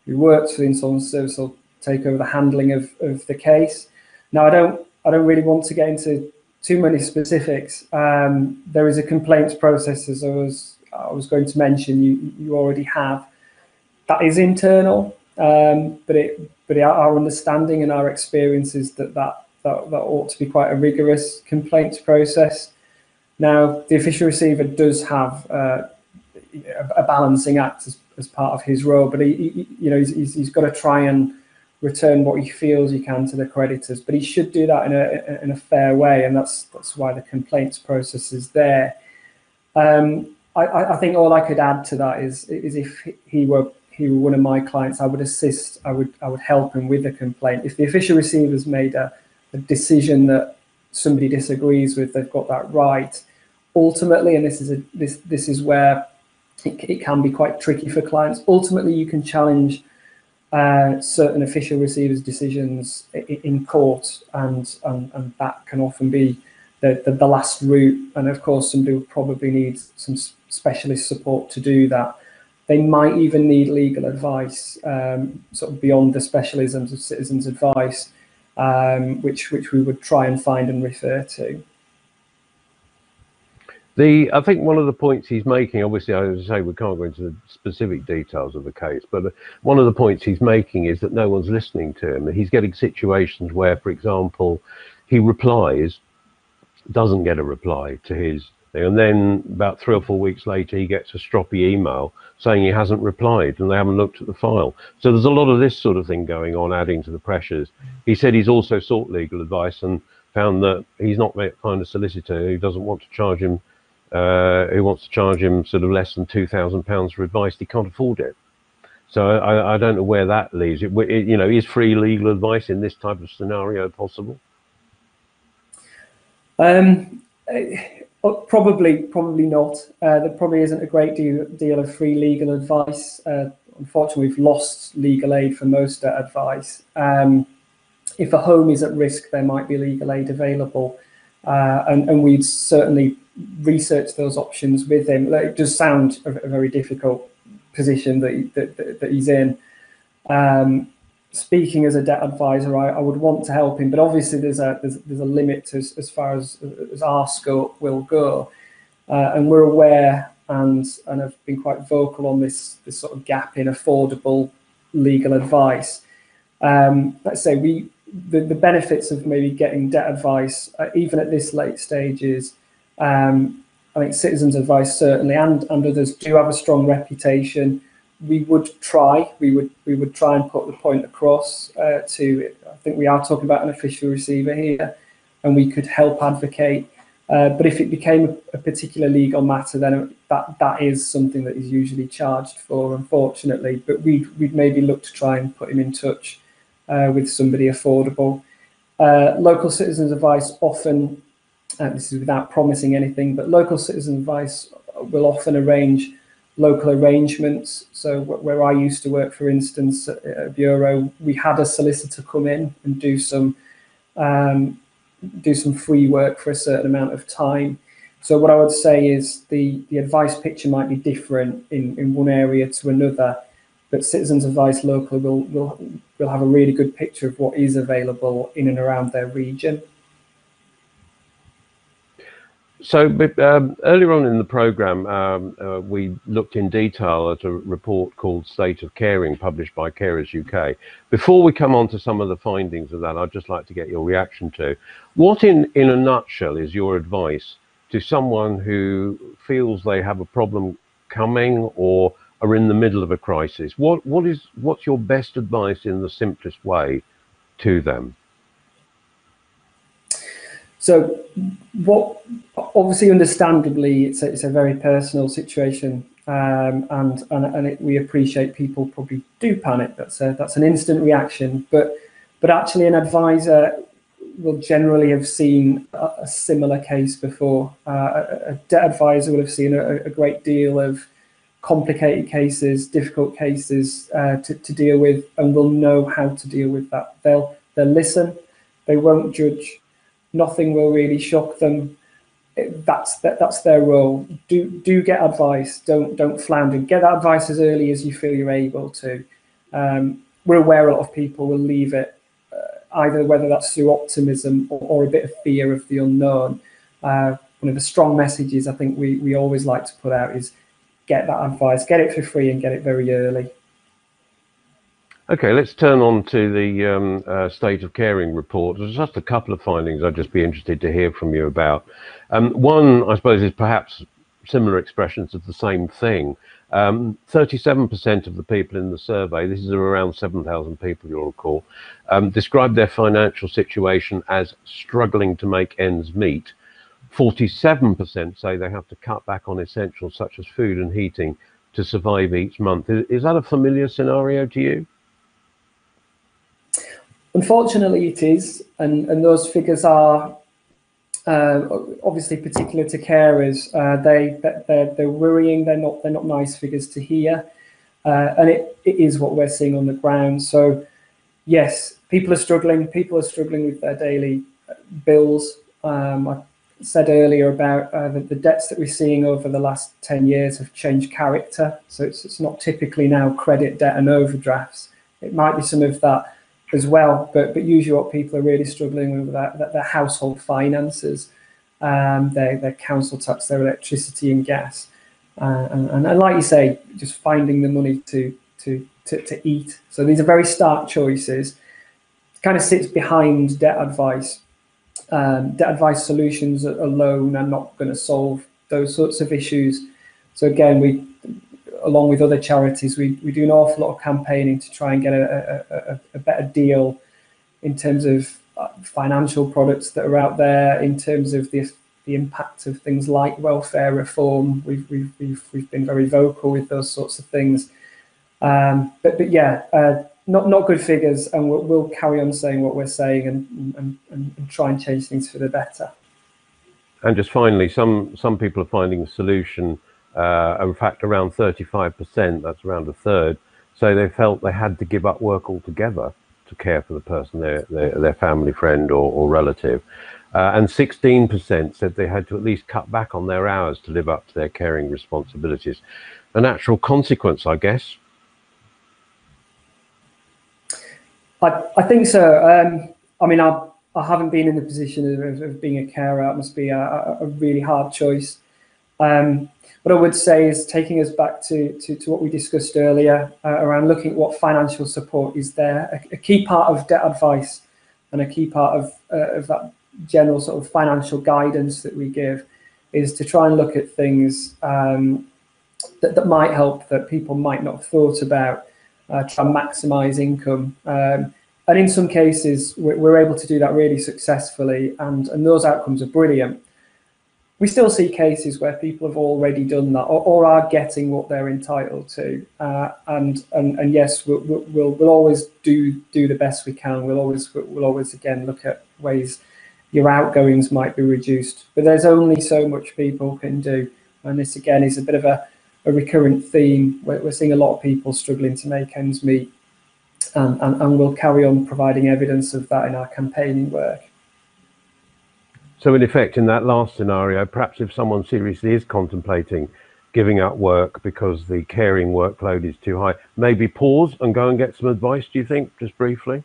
who works for the insolvency service will take over the handling of the case. Now, I don't really want to get into too many specifics. There is a complaints process, as I was going to mention. You already have. That is internal, but our understanding and our experience is that ought to be quite a rigorous complaints process. Now, the official receiver does have a balancing act as part of his role, but he's got to try and return what he feels he can to the creditors, but he should do that in a fair way, and that's why the complaints process is there. I think all I could add to that is if he were one of my clients, I would assist, I would help him with the complaint. If the official receiver's made a decision that somebody disagrees with, they've got that right. Ultimately, and this is where it can be quite tricky for clients, ultimately you can challenge certain official receivers' decisions in court, and that can often be the last route. And of course, somebody will probably need some specialist support to do that. They might even need legal advice, sort of beyond the specialisms of citizens' advice, which we would try and find and refer to. I think one of the points he's making, obviously, as I say, we can't go into the specific details of the case, but one of the points he's making is that no one's listening to him. He's getting situations where, for example, he replies, doesn't get a reply to his thing, and then about 3 or 4 weeks later, he gets a stroppy email saying he hasn't replied and they haven't looked at the file. So there's a lot of this sort of thing going on, adding to the pressures. He said he's also sought legal advice and found that he's not the kind of solicitor who doesn't want to charge him. Who wants to charge him sort of less than £2,000 for advice? He can't afford it. So I don't know where that leaves it. You know, is free legal advice in this type of scenario possible? Probably not. There probably isn't a great deal of free legal advice. Unfortunately, we've lost legal aid for most advice. If a home is at risk, there might be legal aid available, and we'd certainly research those options with him. It does sound a very difficult position that he's in. Speaking as a debt advisor, I would want to help him, but obviously there's a limit to, as far as our scope will go, and we're aware and have been quite vocal on this sort of gap in affordable legal advice. Let's say the benefits of maybe getting debt advice, even at this late stage, is I think citizens' advice certainly and others do have a strong reputation. We would try and put the point across to. I think we are talking about an official receiver here, and we could help advocate. But if it became a particular legal matter, then that is something that is usually charged for, unfortunately. But we'd maybe look to try and put him in touch with somebody affordable. Local citizens' advice often. This is without promising anything, but local citizen advice will often arrange local arrangements. So where I used to work, for instance, at a bureau, we had a solicitor come in and do some free work for a certain amount of time. So what I would say is the advice picture might be different in one area to another, but citizens advice locally will have a really good picture of what is available in and around their region. So earlier on in the programme, we looked in detail at a report called State of Caring, published by Carers UK. Before we come on to some of the findings of that, I'd just like to get your reaction to what, in a nutshell, is your advice to someone who feels they have a problem coming or are in the middle of a crisis? What's your best advice in the simplest way to them? So, obviously, understandably, it's a very personal situation, and we appreciate people probably do panic. That's an instant reaction, but actually, an advisor will generally have seen a similar case before. A debt advisor will have seen a great deal of complicated cases, difficult cases to deal with, and will know how to deal with that. They'll listen, they won't judge. Nothing will really shock them. That's their role. Do get advice. Don't flounder. Get that advice as early as you feel you're able to. We're aware a lot of people will leave it, either whether that's through optimism or a bit of fear of the unknown. One of the strong messages I think we always like to put out is get that advice, get it for free, and get it very early. Okay, let's turn on to the State of Caring report. There's just a couple of findings I'd just be interested to hear from you about. One, I suppose, is perhaps similar expressions of the same thing. 37% of the people in the survey, this is around 7,000 people you'll recall, describe their financial situation as struggling to make ends meet. 47% say they have to cut back on essentials such as food and heating to survive each month. Is that a familiar scenario to you? Unfortunately, it is, and those figures are obviously particular to carers. They're worrying. They're not nice figures to hear. and it is what we're seeing on the ground. So yes, people are struggling. People are struggling with their daily bills. I said earlier about the debts that we're seeing over the last 10 years have changed character. So it's not typically now credit, debt and overdrafts. It might be some of that as well, but usually what people are really struggling with that their household finances, their council tax, their electricity and gas, and like you say, just finding the money to eat. So these are very stark choices. It kind of sits behind debt advice. Debt advice solutions alone are not going to solve those sorts of issues. So again, we, along with other charities, we do an awful lot of campaigning to try and get a better deal in terms of financial products that are out there, in terms of the impact of things like welfare reform. We've been very vocal with those sorts of things. But yeah, not good figures, and we'll carry on saying what we're saying and try and change things for the better. And just finally, some people are finding the solution, in fact, around 35%, that's around a third, so they felt they had to give up work altogether to care for the person, their family, friend or relative. And 16% said they had to at least cut back on their hours to live up to their caring responsibilities. A natural consequence, I guess. I think so. I mean, I haven't been in the position of being a carer. It must be a really hard choice. What I would say is taking us back to what we discussed earlier around looking at what financial support is there. A key part of debt advice and a key part of that general sort of financial guidance that we give is to try and look at things that might help, that people might not have thought about. Try and maximise income, and in some cases we're able to do that really successfully, and those outcomes are brilliant. We still see cases where people have already done that or are getting what they're entitled to, and yes, we'll always do the best we can. We'll always again look at ways your outgoings might be reduced, but there's only so much people can do, and this again is a bit of a recurrent theme. We're seeing a lot of people struggling to make ends meet, and we'll carry on providing evidence of that in our campaigning work. So in effect, in that last scenario, perhaps if someone seriously is contemplating giving up work because the caring workload is too high, maybe pause and go and get some advice, do you think, just briefly?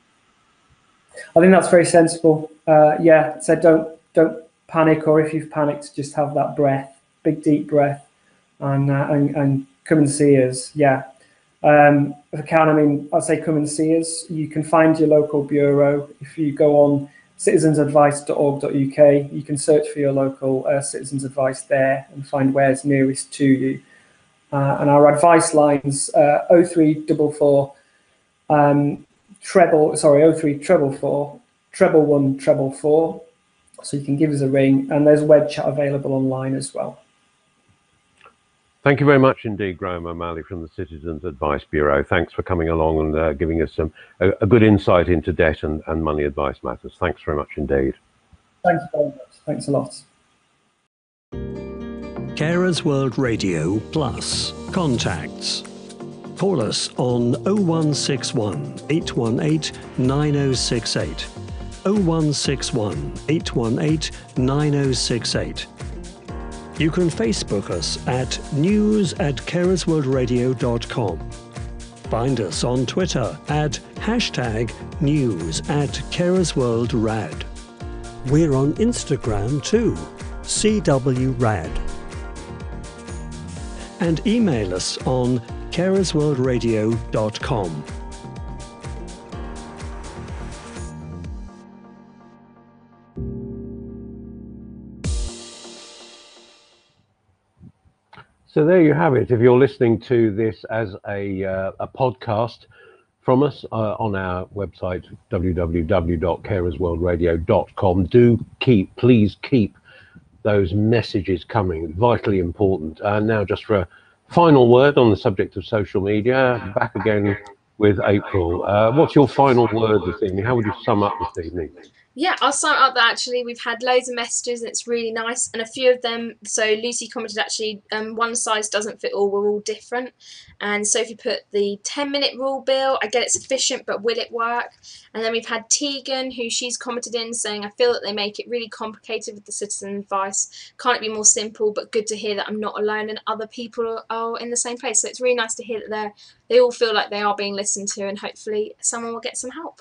I think that's very sensible. Yeah, so don't panic, or if you've panicked, just have that breath, big deep breath, and come and see us. Yeah, if I can, I mean, I'd say come and see us. You can find your local bureau. If you go on citizensadvice.org.uk, you can search for your local Citizens Advice there and find where's nearest to you. And our advice lines 0344 0344 144. So you can give us a ring, and there's web chat available online as well. Thank you very much indeed, Graham O'Malley from the Citizens Advice Bureau. Thanks for coming along and giving us a good insight into debt and money advice matters. Thanks very much indeed. Thank you very much. Thanks a lot. Carers World Radio Plus. Contacts. Call us on 0161 818 9068. 0161 818 9068. You can Facebook us at news@carersworldradio.com. Find us on Twitter at #news@carersworldrad. We're on Instagram too, CWRAD. And email us on carersworldradio.com. So there you have it. If you're listening to this as a podcast from us on our website, www.carersworldradio.com, please keep those messages coming, vitally important. And now just for a final word on the subject of social media, back again with April. What's your final word this evening? How would you sum up this evening? Yeah, I'll sum it up that actually we've had loads of messages and it's really nice. And a few of them, so Lucy commented actually, one size doesn't fit all, we're all different. And Sophie put the 10-minute rule, Bill, I get it's efficient, but will it work? And then we've had Tegan, who she's commented in saying, I feel that they make it really complicated with the citizen advice. Can't it be more simple? But good to hear that I'm not alone and other people are in the same place. So it's really nice to hear that they all feel like they are being listened to and hopefully someone will get some help.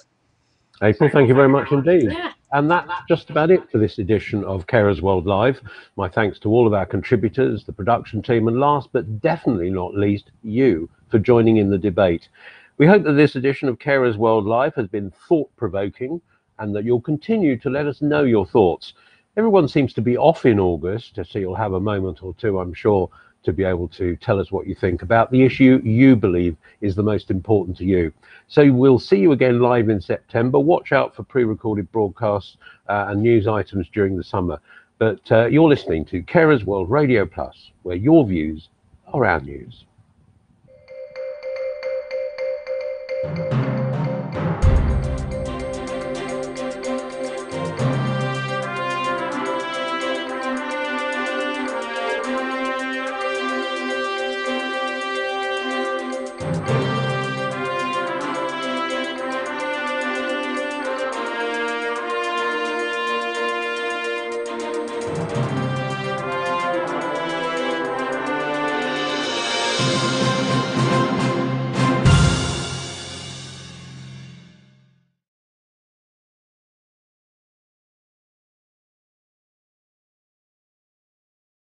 April, thank you very much indeed. Yeah. And that's just about it for this edition of Carers World Live. My thanks to all of our contributors, the production team, and last but definitely not least, you for joining in the debate. We hope that this edition of Carers World Live has been thought-provoking and that you'll continue to let us know your thoughts. Everyone seems to be off in August, so you'll have a moment or two, I'm sure, to be able to tell us what you think about the issue you believe is the most important to you. So we'll see you again live in September. Watch out for pre-recorded broadcasts and news items during the summer. But you're listening to Carers World Radio Plus, where your views are our news.